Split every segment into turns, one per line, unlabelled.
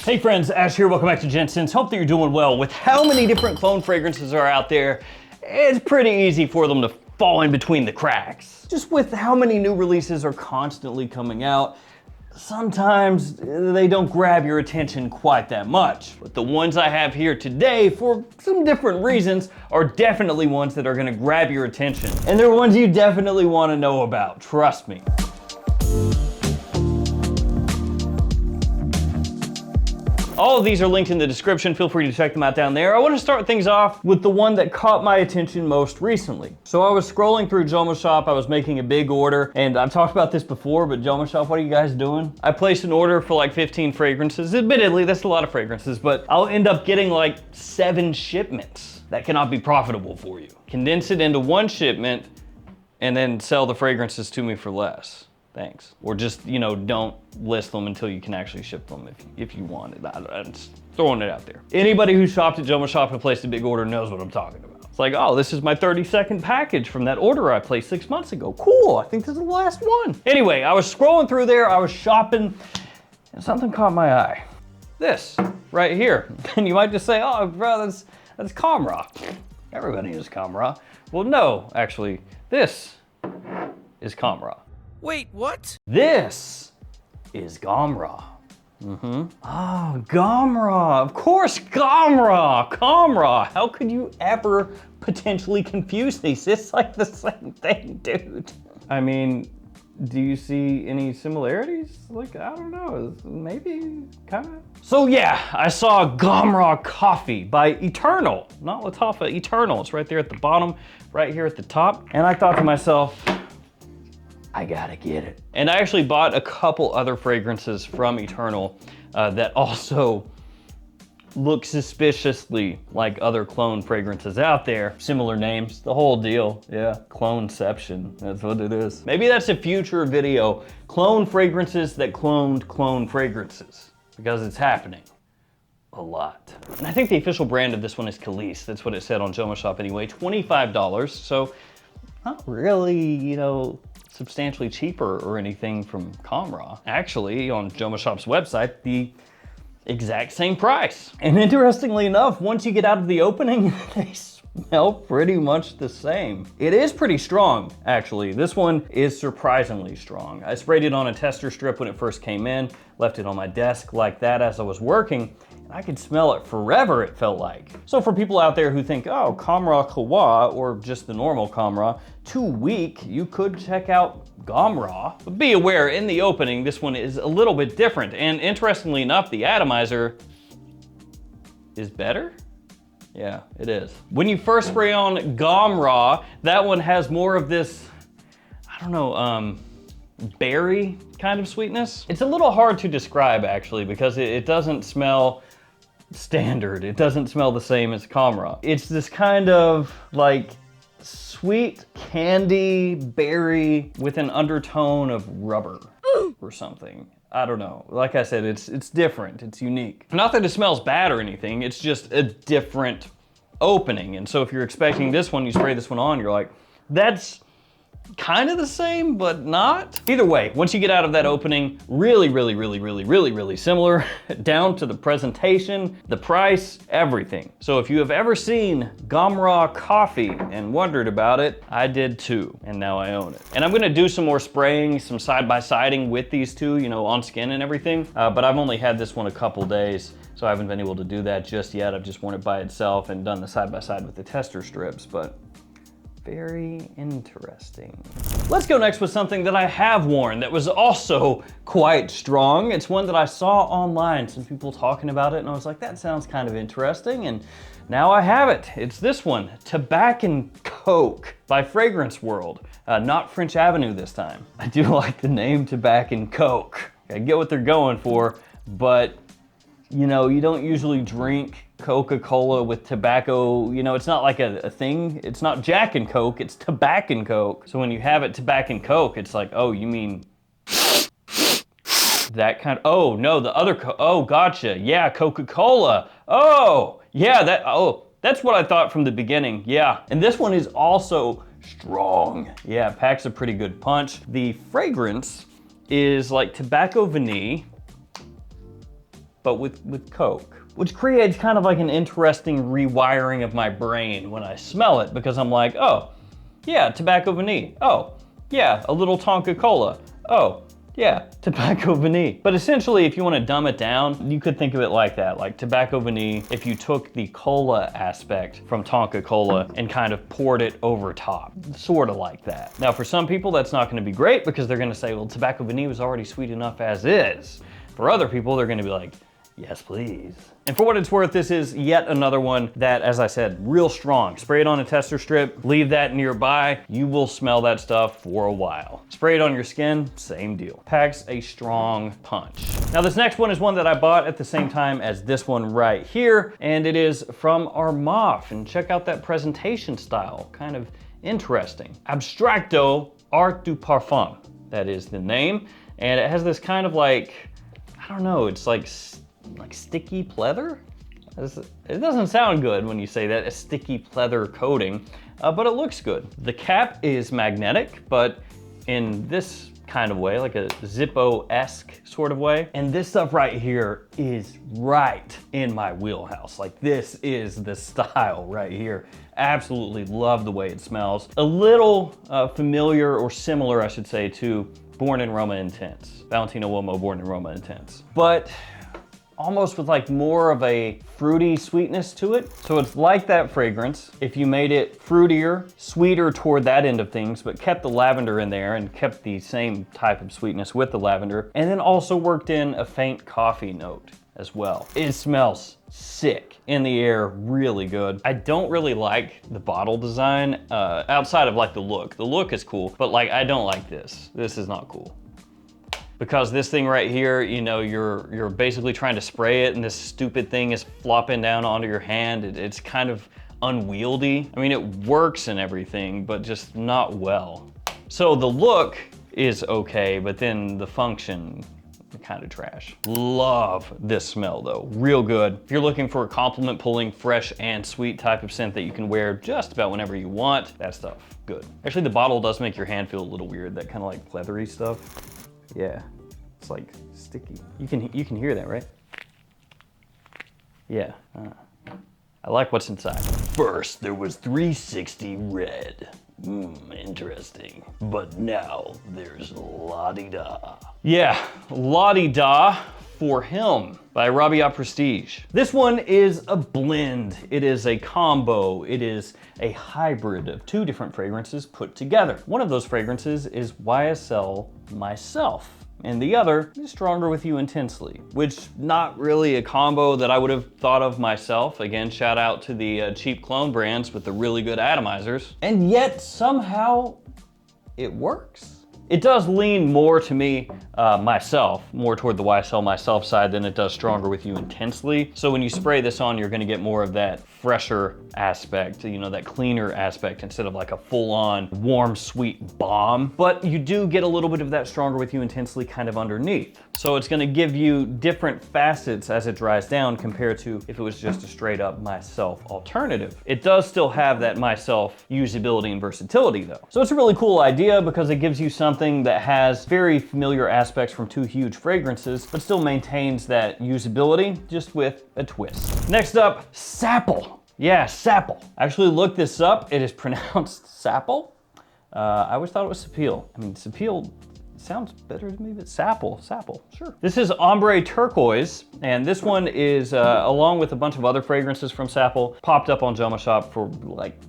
Hey friends, Ash here, welcome back to Gents. Hope that you're doing well. With how many different clone fragrances are out there, it's pretty easy for them to fall in between the cracks. Just with how many new releases are constantly coming out, sometimes they don't grab your attention quite that much. But the ones I have here today, for some different reasons, are definitely ones that are gonna grab your attention. And they're ones you definitely wanna know about, trust me. All of these are linked in the description. Feel free to check them out down there. I want to start things off with the one that caught my attention most recently. So I was scrolling through JOMASHOP. I was making a big order, and I've talked about this before, but JOMASHOP, what are you guys doing? I placed an order for like 15 fragrances. Admittedly, that's a lot of fragrances, but I'll end up getting like 7 shipments. That cannot be profitable for you. Condense it into one shipment and then sell the fragrances to me for less. Thanks. Or just, you know, don't list them until you can actually ship them if you want it. I'm just throwing it out there. Anybody who shopped at JOMASHOP and placed a big order knows what I'm talking about. It's like, oh, this is my 30-second package from that order I placed 6 months ago. Cool, I think this is the last one. Anyway, I was scrolling through there, I was shopping, and something caught my eye. This, right here. And you might just say, oh, bro, that's Gamra. Everybody uses Gamra. Well, no, actually, this is Gamra.
Wait, what?
This is Gamra. Oh, Gamra, of course, Gamra. How could you ever potentially confuse these? It's like the same thing, dude. I mean, do you see any similarities? Like, I don't know, maybe, kind of. So yeah, I saw Gumra Coffee by Eternal, not Latafa, Eternal. It's right there at the bottom, right here at the top. And I thought to myself, I gotta get it. And I actually bought a couple other fragrances from Eternal that also look suspiciously like other clone fragrances out there. Similar names, the whole deal. Yeah, cloneception, that's what it is. Maybe that's a future video, clone fragrances that cloned clone fragrances, because it's happening a lot. And I think the official brand of this one is Khalees. That's what it said on JOMASHOP anyway, $25. So not really, you know, substantially cheaper or anything from Gamra. Actually, on JOMASHOP's website, the exact same price. And interestingly enough, once you get out of the opening, they smell pretty much the same. It is pretty strong, actually. This one is surprisingly strong. I sprayed it on a tester strip when it first came in, left it on my desk like that as I was working, and I could smell it forever, it felt like. So for people out there who think, oh, Gamra Kawa, or just the normal Gamra, too weak, you could check out Gamra. But be aware, in the opening, this one is a little bit different. And interestingly enough, the atomizer is better. Yeah, it is. When you first spray on Gamra, that one has more of this, I don't know, berry kind of sweetness. It's a little hard to describe actually, because it doesn't smell standard. It doesn't smell the same as Gamra. It's this kind of like sweet candy berry with an undertone of rubber or something. I don't know. Like I said, it's different, it's unique. Not that it smells bad or anything, it's just a different opening. And so if you're expecting this one, you spray this one on, you're like, that's kind of the same, but not. Either way, once you get out of that opening, really similar, down to the presentation, the price, everything. So if you have ever seen Gumra Coffee and wondered about it, I did too, and now I own it. And I'm gonna do some more spraying, some side-by-siding with these two, you know, on skin and everything, but I've only had this one a couple days, so I haven't been able to do that just yet. I've just worn it by itself and done the side-by-side with the tester strips, but very interesting. Let's go next with something that I have worn that was also quite strong. It's one that I saw online, some people talking about it, and I was like, that sounds kind of interesting, and now I have it. It's this one, Tobac Coke by Fragrance World, not French Avenue this time. I do like the name Tobac Coke. I get what they're going for, but you know, you don't usually drink Coca-Cola with tobacco, you know, it's not like a thing. It's not Jack and Coke, it's Tobac and Coke. So when you have it Tobac and Coke, it's like, oh, you mean that kind of, oh, no, the other, oh, gotcha, yeah, Coca-Cola. Oh, yeah, that's what I thought from the beginning, yeah. And this one is also strong. Yeah, it packs a pretty good punch. The fragrance is like tobacco vanille, but with Coke, which creates kind of like an interesting rewiring of my brain when I smell it, because I'm like, oh, yeah, tobacco vanille. Oh, yeah, a little Tonka Cola. Oh, yeah, tobacco vanille. But essentially, if you want to dumb it down, you could think of it like that, like tobacco vanille, if you took the cola aspect from Tonka Cola and kind of poured it over top, sort of like that. Now, for some people, that's not going to be great because they're going to say, well, tobacco vanille is already sweet enough as is. For other people, they're going to be like, yes, please. And for what it's worth, this is yet another one that, as I said, real strong. Spray it on a tester strip, leave that nearby, you will smell that stuff for a while. Spray it on your skin, same deal. Packs a strong punch. Now this next one is one that I bought at the same time as this one right here, and it is from Armoff. And check out that presentation style, kind of interesting. Abstracto Art du Parfum, that is the name. And it has this kind of like, I don't know, it's like sticky pleather? It doesn't sound good when you say that, a sticky pleather coating, but it looks good. The cap is magnetic, but in this kind of way, like a Zippo-esque sort of way. And this stuff right here is right in my wheelhouse. Like this is the style right here. Absolutely love the way it smells. A little familiar, or similar, I should say, to Born in Roma Intense. Valentino Uomo Born in Roma Intense. But almost with like more of a fruity sweetness to it. So it's like that fragrance. If you made it fruitier, sweeter toward that end of things, but kept the lavender in there and kept the same type of sweetness with the lavender, and then also worked in a faint coffee note as well. It smells sick in the air, really good. I don't really like the bottle design outside of like the look. The look is cool, but like I don't like this. This is not cool. Because this thing right here, you know, you're basically trying to spray it and this stupid thing is flopping down onto your hand. It's kind of unwieldy. I mean, it works and everything, but just not well. So the look is okay, but then the function, kind of trash. Love this smell though, real good. If you're looking for a compliment pulling, fresh and sweet type of scent that you can wear just about whenever you want, that stuff, good. Actually, the bottle does make your hand feel a little weird, that kind of like leathery stuff. Yeah, it's like sticky. You can hear that, right? Yeah, I like what's inside. First, there was 360 red. Interesting. But now there's La-Di-Da. Yeah, La-Di-Da for Him by Arabia Prestige. This one is a blend. It is a combo. It is a hybrid of two different fragrances put together. One of those fragrances is YSL Myself, and the other is Stronger With You Intensely, which not really a combo that I would have thought of myself. Again, shout out to the cheap clone brands with the really good atomizers. And yet somehow it works. It does lean more to me, myself, more toward the YSL Myself side than it does Stronger With You Intensely. So when you spray this on, you're gonna get more of that fresher aspect, you know, that cleaner aspect instead of like a full-on warm, sweet bomb. But you do get a little bit of that Stronger With You Intensely kind of underneath. So it's gonna give you different facets as it dries down compared to if it was just a straight up Myself alternative. It does still have that Myself usability and versatility though. So it's a really cool idea because it gives you something that has very familiar aspects from two huge fragrances, but still maintains that usability just with a twist. Next up, Sappel. Yeah, Sappel. I actually looked this up. It is pronounced Sappel. I always thought it was Sappel. I mean, Sappel sounds better to me, but Sappel, sure. This is Ombre Turquoise, and this one is, along with a bunch of other fragrances from Sappel, popped up on JOMASHOP for like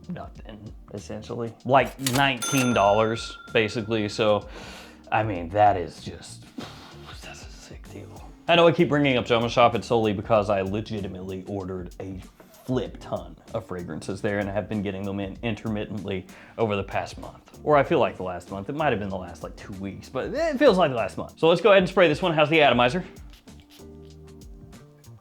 nothing, essentially. Like $19, basically. So, I mean, that's a sick deal. I know I keep bringing up JOMASHOP, it's solely because I legitimately ordered a flip ton of fragrances there and I have been getting them in intermittently over the past month. Or I feel like the last month. It might have been the last like 2 weeks, but it feels like the last month. So let's go ahead and spray this one. How's the atomizer?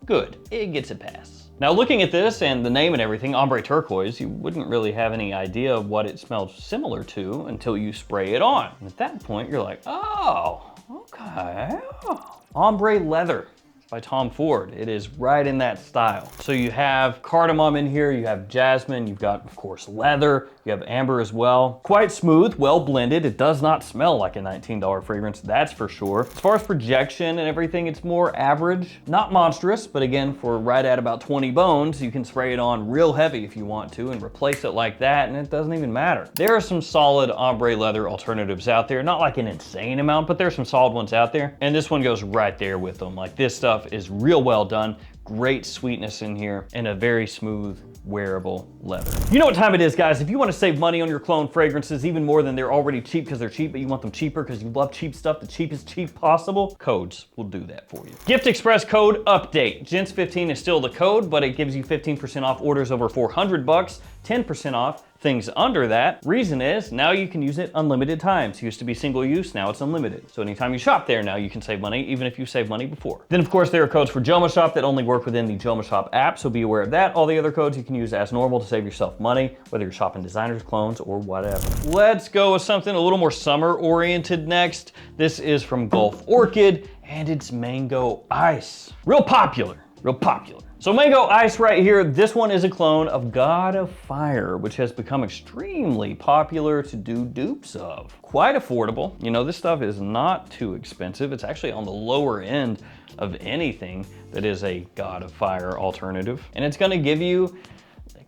Good, it gets a pass. Now looking at this and the name and everything, Ombre Turquoise, you wouldn't really have any idea of what it smells similar to until you spray it on. And at that point, you're like, oh, okay. Oh. Ombre Leather. by Tom Ford. It is right in that style. So you have cardamom in here, you have jasmine, you've got, of course, leather, you have amber as well. Quite smooth, well blended. It does not smell like a $19 fragrance, that's for sure. As far as projection and everything, it's more average. Not monstrous, but again, for right at about 20 bones, you can spray it on real heavy if you want to and replace it like that, and it doesn't even matter. There are some solid ombre leather alternatives out there, not like an insane amount, but there's some solid ones out there, and this one goes right there with them. Like, this stuff is real well done, great sweetness in here, and a very smooth, wearable leather. You know what time it is, guys. If you want to save money on your cologne fragrances, even more than they're already cheap because they're cheap, but you want them cheaper because you love cheap stuff, the cheapest cheap possible, codes will do that for you. Gift Express code update. Gents15 is still the code, but it gives you 15% off orders over 400 bucks, 10% off things under that. Reason is, now you can use it unlimited times. It used to be single use, now it's unlimited. So anytime you shop there, now you can save money, even if you saved money before. Then of course there are codes for JOMASHOP that only work within the JOMASHOP app, so be aware of that. All the other codes you can use as normal to save yourself money, whether you're shopping designers, clones, or whatever. Let's go with something a little more summer oriented next. This is from Gulf Orchid, and it's Mango Ice. Real popular, real popular. So Mango Ice right here, this one is a clone of God of Fire, which has become extremely popular to do dupes of. Quite affordable. You know, this stuff is not too expensive. It's actually on the lower end of anything that is a God of Fire alternative. And it's gonna give you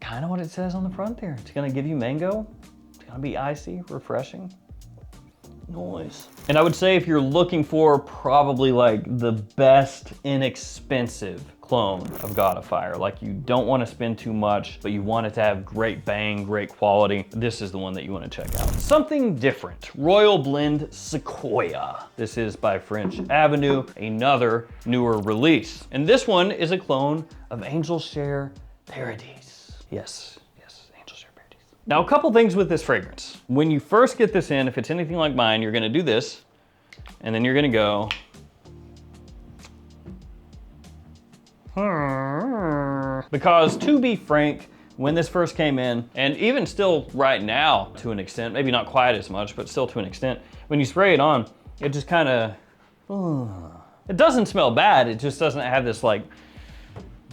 kind of what it says on the front there. It's gonna give you mango. It's gonna be icy, refreshing. Nice. And I would say if you're looking for probably like the best inexpensive clone of God of Fire, like you don't want to spend too much, but you want it to have great bang, great quality, this is the one that you want to check out. Something different, Royal Blend Sequoia. This is by French Avenue, another newer release. And this one is a clone of Angel Share Paradise. Yes. Now, a couple things with this fragrance. When you first get this in, if it's anything like mine, you're gonna do this, and then you're gonna go, because to be frank, when this first came in, and even still right now to an extent, maybe not quite as much, but still to an extent, when you spray it on, it just kind of, it doesn't smell bad, it just doesn't have this like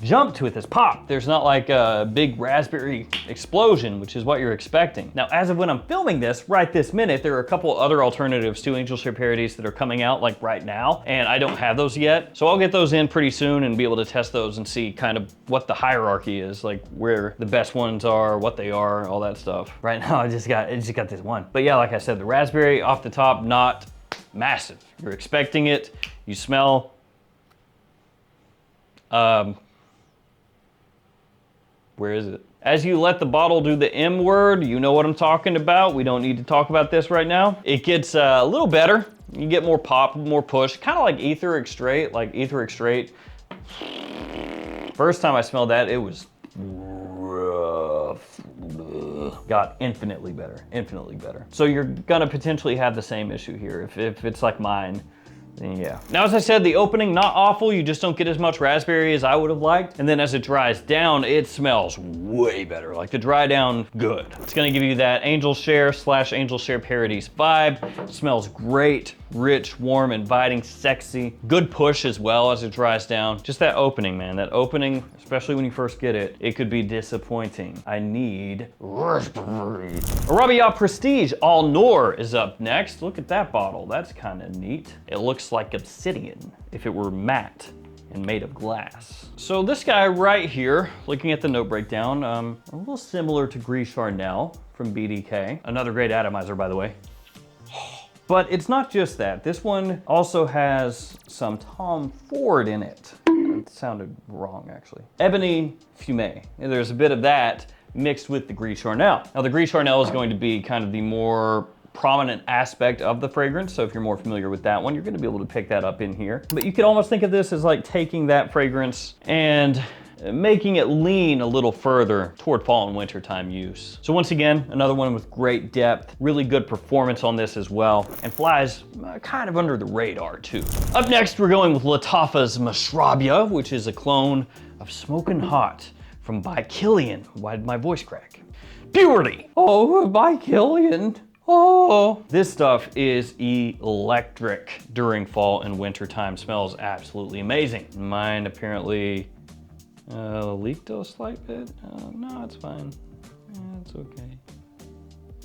jump to it, this pop. There's not like a big raspberry explosion, which is what you're expecting. Now, as of when I'm filming this, right this minute, there are a couple other alternatives to Angel Share Paradise that are coming out like right now, and I don't have those yet. So I'll get those in pretty soon and be able to test those and see kind of what the hierarchy is, like where the best ones are, what they are, all that stuff. Right now, I just got this one. But yeah, like I said, the raspberry off the top, not massive. You're expecting it, you smell, where is it? As you let the bottle do the M word, you know what I'm talking about. We don't need to talk about this right now. It gets a little better. You get more pop, more push, kind of like Etheric Straight, First time I smelled that, it was rough. Got infinitely better, infinitely better. So you're gonna potentially have the same issue here. If it's like mine, yeah. Now, as I said, the opening, not awful. You just don't get as much raspberry as I would have liked. And then as it dries down, it smells way better. Like the dry down, good. It's gonna give you that Angel Share / Angel Share Paradise vibe. It smells great, rich, warm, inviting, sexy. Good push as well as it dries down. Just that opening, man. That opening, especially when you first get it, it could be disappointing. I need raspberry. Arabian Prestige Al Noor is up next. Look at that bottle. That's kind of neat. It looks like obsidian if it were matte and made of glass. So this guy right here, looking at the note breakdown, a little similar to Gris Charnel from BDK. Another great atomizer, by the way. But it's not just that. This one also has some Tom Ford in it. It sounded wrong, actually. Ebony Fumé. And there's a bit of that mixed with the Gris Charnel. Now, the Gris Charnel is going to be kind of the more prominent aspect of the fragrance. So if you're more familiar with that one, you're gonna be able to pick that up in here. But you could almost think of this as like taking that fragrance and making it lean a little further toward fall and winter time use. So once again, another one with great depth, really good performance on this as well, and flies kind of under the radar too. Up next, we're going with Latafa's Mashrabia, which is a clone of Smokin' Hot from By Killian. Why did my voice crack? Purity. Oh, By Killian. Oh, this stuff is electric during fall and winter time. Smells absolutely amazing. Mine apparently leaked a slight bit. No, it's fine. It's okay.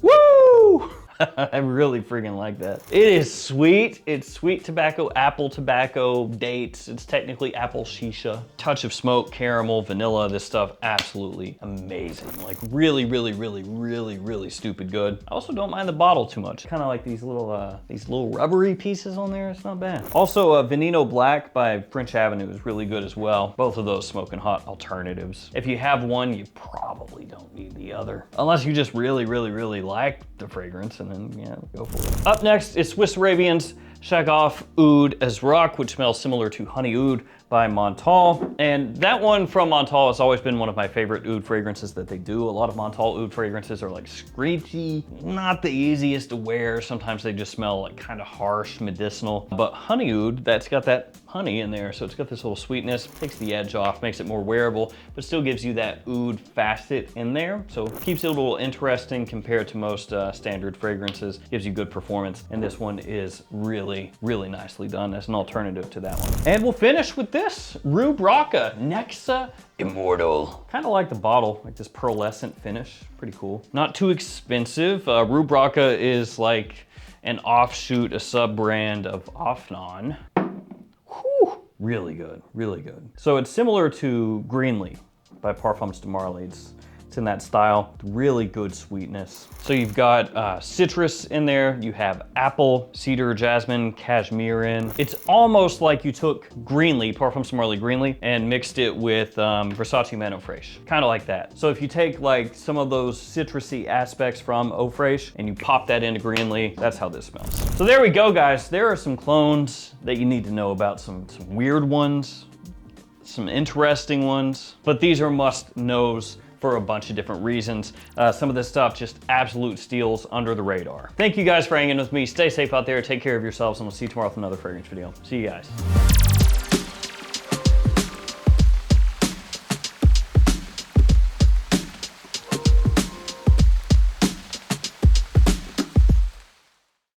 Woo! I really freaking like that. It is sweet. It's sweet tobacco, apple tobacco, dates. It's technically apple shisha. Touch of smoke, caramel, vanilla. This stuff absolutely amazing. Like really, really, really, really, really stupid good. I also don't mind the bottle too much. Kind of like these little rubbery pieces on there. It's not bad. Also, Veneno Black by French Avenue is really good as well. Both of those smoking hot alternatives. If you have one, you probably don't need the other. Unless you just really, really, really like the fragrance, and then yeah, go for it. Up next is Swiss Arabian's Shagaf Oud Azrak, which smells similar to Honey Oud by Montal. And that one from Montal has always been one of my favorite oud fragrances that they do. A lot of Montal oud fragrances are like screechy, not the easiest to wear. Sometimes they just smell like kind of harsh, medicinal. But Honey Oud, that's got that honey in there, so it's got this little sweetness, takes the edge off, makes it more wearable, but still gives you that oud facet in there. So keeps it a little interesting compared to most standard fragrances, gives you good performance. And this one is really, really nicely done as an alternative to that one. And we'll finish with this, Rubraa Immortal. Kind of like the bottle, like this pearlescent finish, pretty cool. Not too expensive. Rubraa is like an offshoot, a sub-brand of Afnan. Really good, really good. So it's similar to Greenlee by Parfums de Marly. It's in that style, really good sweetness. So you've got citrus in there, you have apple, cedar, jasmine, cashmere in. It's almost like you took Greenlee, Parfums de Marly Greenlee, and mixed it with Versace Man Eau Fraiche, kind of like that. So if you take like some of those citrusy aspects from Eau Fraiche and you pop that into Greenlee, that's how this smells. So there we go, guys. There are some clones that you need to know about, some weird ones, some interesting ones, but these are must-knows for a bunch of different reasons. Some of this stuff just absolute steals under the radar. Thank you guys for hanging with me. Stay safe out there, take care of yourselves, and we'll see you tomorrow with another fragrance video. See you guys.